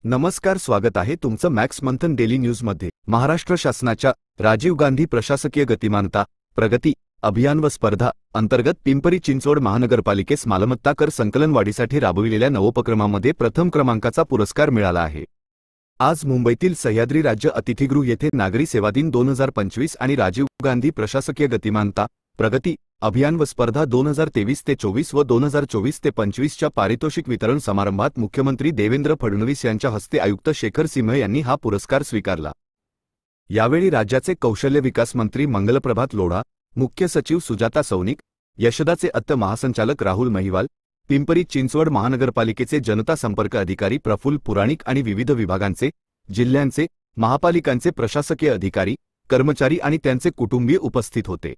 नमस्कार, स्वागत आहे तुमचं मॅक्स मंथन डेली न्यूजमध्ये। महाराष्ट्र शासनाच्या राजीव गांधी प्रशासकीय गतिमानता प्रगती अभियान व स्पर्धा अंतर्गत पिंपरी चिंचवड महानगरपालिकेस मालमत्ता कर संकलन वाढीसाठी राबविलेल्या नवोपक्रमामध्ये प्रथम क्रमांकाचा पुरस्कार मिळाला आहे। आज मुंबईतील सह्याद्री राज्य अतिथीगृह येथे नागरी सेवा दिन 2025 आणि राजीव गांधी प्रशासकीय गतिमानता प्रगती अभियान व स्पर्धा 2023 ते 24 व 2024 ते 25 च्या पारितोषिक वितरण समारंभात मुख्यमंत्री देवेंद्र फडणवीस यांच्या हस्ते आयुक्त शेखर सिंह यांनी हा पुरस्कार स्वीकारला। यावेळी राज्याचे कौशल्य विकास मंत्री मंगलप्रभात लोढा, मुख्य सचिव सुजाता सौनिक, यशदाचे अत्त महासंचालक राहुल महिवाल, पिंपरी चिंचवड महानगरपालिकेचे जनता संपर्क अधिकारी प्रफुल्ल पुराणिक आणि विविध विभागांचे, जिल्ह्यांचे, महापालिकांचे प्रशासकीय अधिकारी, कर्मचारी आणि त्यांचे कुटुंबीय उपस्थित होते।